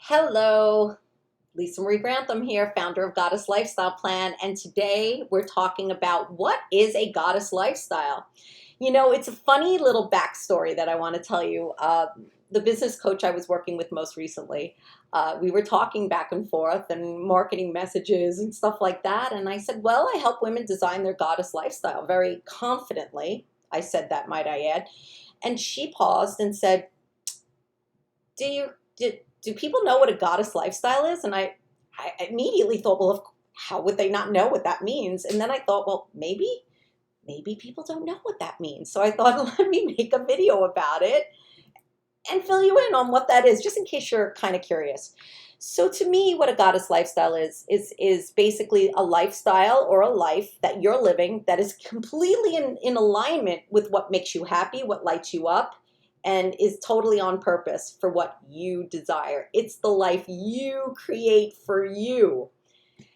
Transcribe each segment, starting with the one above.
Hello, Lisa Marie Grantham here, founder of Goddess Lifestyle Plan, and today we're talking about what is a goddess lifestyle. It's a funny little backstory that I want to tell you. The business coach I was working with most recently, we were talking back and forth and marketing messages and stuff like that, and I said, well, I help women design their goddess lifestyle very confidently. I said that, might I add. And she paused and said, do you do people know what a goddess lifestyle is? And I immediately thought, well, how would they not know what that means? And then I thought, well, maybe people don't know what that means. So I thought, let me make a video about it and fill you in on what that is, just in case you're kind of curious. So to me, what a goddess lifestyle is basically a lifestyle or a life that you're living that is completely in alignment with what makes you happy, what lights you up, and is totally on purpose for what you desire. It's the life you create for you.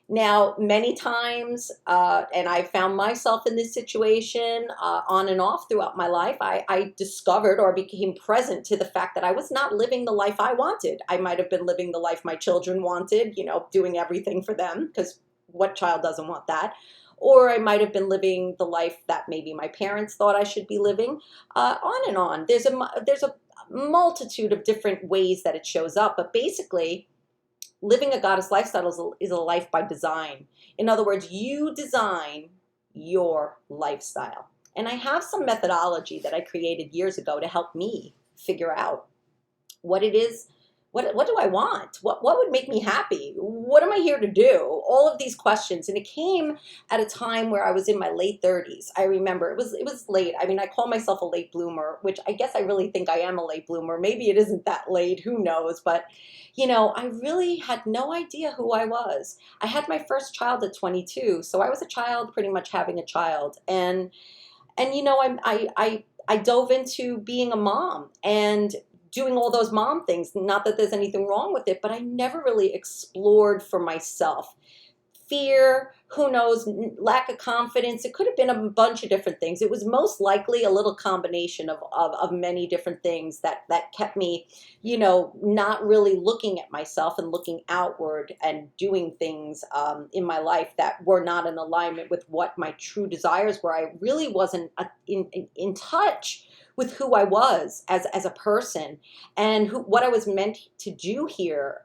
Now, many times, and I found myself in this situation on and off throughout my life, I discovered or became present to the fact that I was not living the life I wanted. I might have been living the life my children wanted, doing everything for them, because what child doesn't want that? Or I might have been living the life that maybe my parents thought I should be living, on and on. There's a multitude of different ways that it shows up, but basically, living a goddess lifestyle is a life by design. In other words, you design your lifestyle. And I have some methodology that I created years ago to help me figure out what it is. What do I want? What would make me happy? What am I here to do? All of these questions. And it came at a time where I was in my late 30s. I remember it was late. I mean, I call myself a late bloomer, which I guess I really think I am a late bloomer. Maybe it isn't that late, who knows? But I really had no idea who I was. I had my first child at 22, so I was a child pretty much having a child. And I dove into being a mom and doing all those mom things. Not that there's anything wrong with it, but I never really explored for myself. Fear, who knows, lack of confidence. It could have been a bunch of different things. It was most likely a little combination of many different things that kept me, not really looking at myself and looking outward and doing things in my life that were not in alignment with what my true desires were. I really wasn't in touch with who I was as a person and what I was meant to do here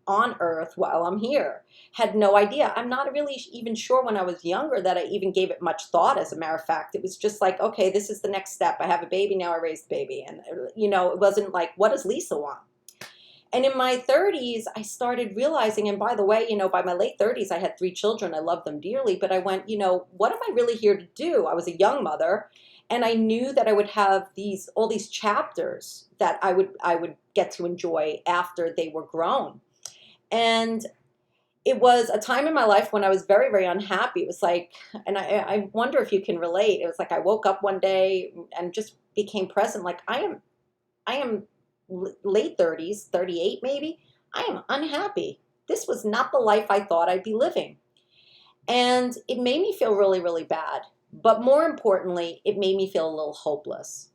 on earth while I'm here. Had no idea. I'm not really even sure when I was younger that I even gave it much thought, as a matter of fact. It was just like, okay, this is the next step. I have a baby, now I raise the baby. And, it wasn't like, what does Lisa want? And in my 30s, I started realizing, and by the way, by my late 30s, I had 3 children. I loved them dearly, but I went, what am I really here to do? I was a young mother, and I knew that I would have all these chapters that I would get to enjoy after they were grown. And it was a time in my life when I was very, very unhappy. It was like, and I wonder if you can relate. It was like I woke up one day and just became present. Like I am late 30s, 38 maybe. I am unhappy. This was not the life I thought I'd be living. And it made me feel really, really bad. But more importantly, it made me feel a little hopeless.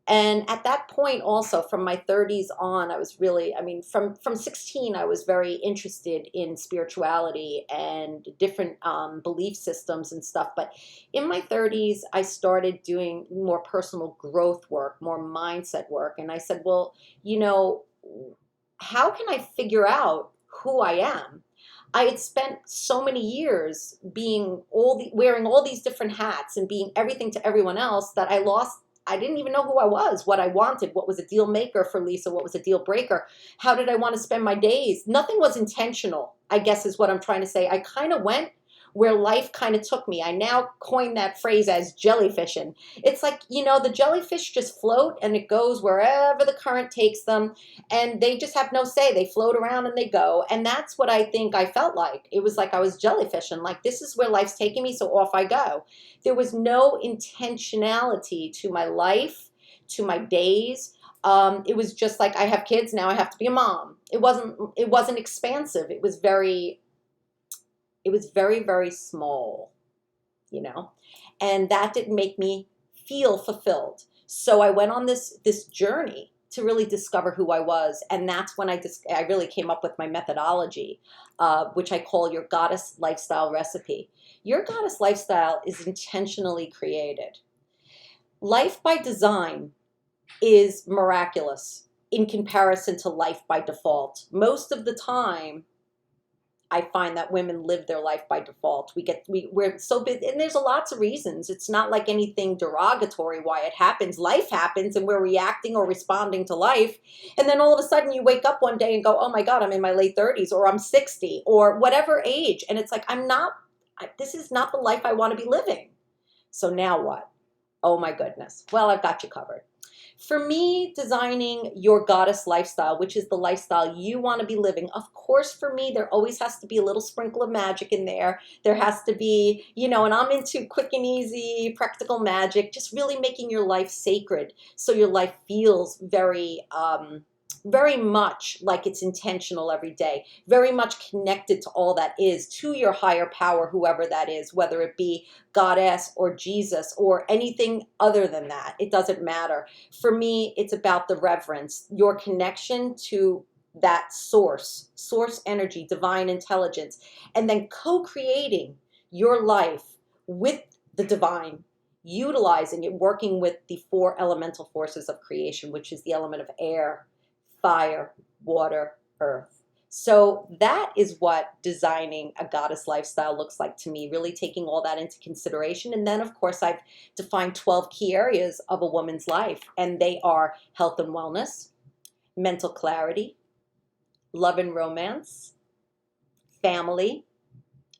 And at that point also, from my 30s on, I was really, I mean, from 16, I was very interested in spirituality and different belief systems and stuff. But in my 30s, I started doing more personal growth work, more mindset work. And I said, well, how can I figure out who I am? I had spent so many years wearing all these different hats and being everything to everyone else that I didn't even know who I was, what I wanted, what was a deal maker for Lisa, what was a deal breaker. How did I want to spend my days? Nothing was intentional, I guess is what I'm trying to say. I kind of went where life kind of took me. I now coin that phrase as jellyfishing. It's like, the jellyfish just float and it goes wherever the current takes them, and they just have no say. They float around and they go. And that's what I think I felt like. It was like I was jellyfishing, like this is where life's taking me, so off I go. There was no intentionality to my life, to my days. It was just like, I have kids, now I have to be a mom. It wasn't expansive. It was very, very small, and that didn't make me feel fulfilled. So I went on this journey to really discover who I was. And that's when I really came up with my methodology, which I call your goddess lifestyle recipe. Your goddess lifestyle is intentionally created. Life by design is miraculous in comparison to life by default. Most of the time, I find that women live their life by default. We're so big, and there's lots of reasons. It's not like anything derogatory why it happens. Life happens, and we're reacting or responding to life. And then all of a sudden, you wake up one day and go, "Oh my God, I'm in my late 30s, or I'm 60, or whatever age," and it's like, This is not the life I want to be living. So now what? Oh my goodness. Well, I've got you covered. For me, designing your goddess lifestyle, which is the lifestyle you want to be living, of course, for me, there always has to be a little sprinkle of magic in there. There has to be, and I'm into quick and easy, practical magic, just really making your life sacred so your life feels very much like it's intentional every day, very much connected to all that is, to your higher power, whoever that is, whether it be Goddess or Jesus or anything other than that. It doesn't matter. For me, it's about the reverence, your connection to that source energy, divine intelligence, and then co-creating your life with the divine, utilizing it, working with the four elemental forces of creation, which is the element of air, fire, water, earth. So that is what designing a goddess lifestyle looks like to me, really taking all that into consideration. And then, of course, I've defined 12 key areas of a woman's life, and they are health and wellness, mental clarity, love and romance, family,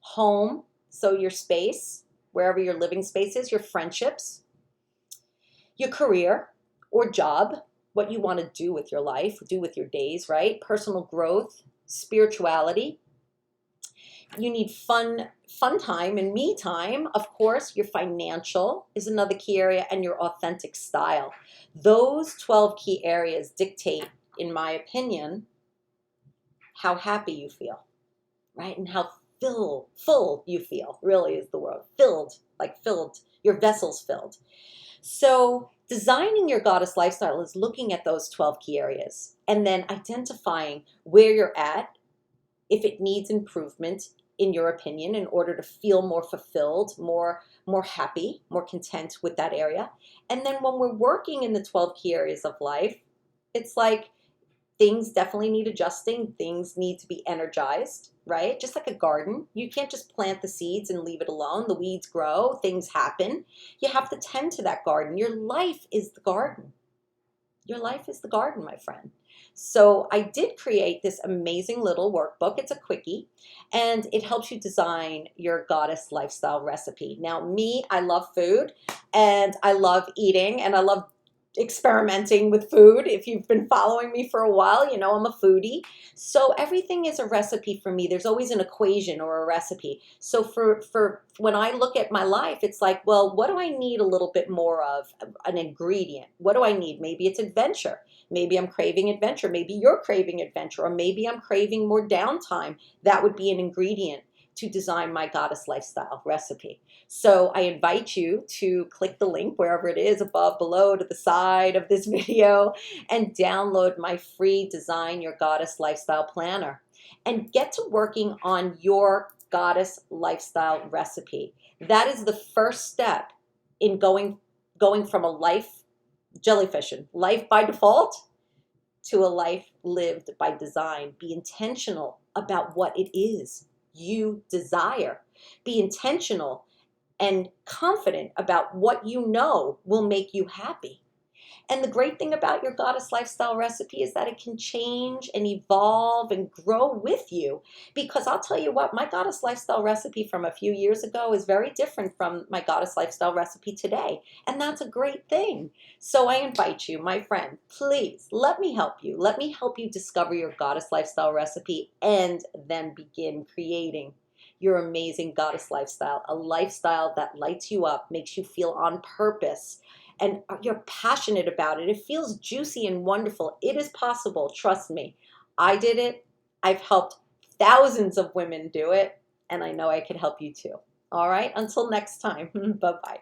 home, so your space, wherever your living space is, your friendships, your career or job, what you want to do with your life, do with your days, right? Personal growth, spirituality. You need fun time and me time. Of course, your financial is another key area, and your authentic style. Those 12 key areas dictate, in my opinion, how happy you feel, right? And how full you feel, really is the word. Filled, like filled, your vessel's filled. So designing your goddess lifestyle is looking at those 12 key areas and then identifying where you're at, if it needs improvement, in your opinion, in order to feel more fulfilled, more happy, more content with that area. And then when we're working in the 12 key areas of life, it's like things definitely need adjusting. Things need to be energized, right? Just like a garden. You can't just plant the seeds and leave it alone. The weeds grow, things happen. You have to tend to that garden. Your life is the garden. Your life is the garden, my friend. So I did create this amazing little workbook. It's a quickie, and it helps you design your goddess lifestyle recipe. Now, me, I love food, and I love eating, and I love experimenting with food. If you've been following me for a while, you know I'm a foodie. So everything is a recipe for me. There's always an equation or a recipe. So for when I look at my life, it's like, well, what do I need a little bit more of? An ingredient. What do I need? Maybe it's adventure. Maybe I'm craving adventure. Maybe you're craving adventure, or maybe I'm craving more downtime. That would be an ingredient to design my goddess lifestyle recipe. So I invite you to click the link wherever it is, above, below, to the side of this video, and download my free Design Your Goddess Lifestyle Planner and get to working on your goddess lifestyle recipe. That is the first step in going from a life jellyfishing, life by default, to a life lived by design. Be intentional about what it is you desire. Be intentional and confident about what you know will make you happy. And the great thing about your goddess lifestyle recipe is that it can change and evolve and grow with you. Because I'll tell you what, my goddess lifestyle recipe from a few years ago is very different from my goddess lifestyle recipe today. And that's a great thing. So I invite you, my friend, please let me help you. Let me help you discover your goddess lifestyle recipe and then begin creating your amazing goddess lifestyle, a lifestyle that lights you up, makes you feel on purpose, and you're passionate about it. It feels juicy and wonderful. It is possible. Trust me. I did it. I've helped thousands of women do it, and I know I can help you too. All right. Until next time. Bye-bye.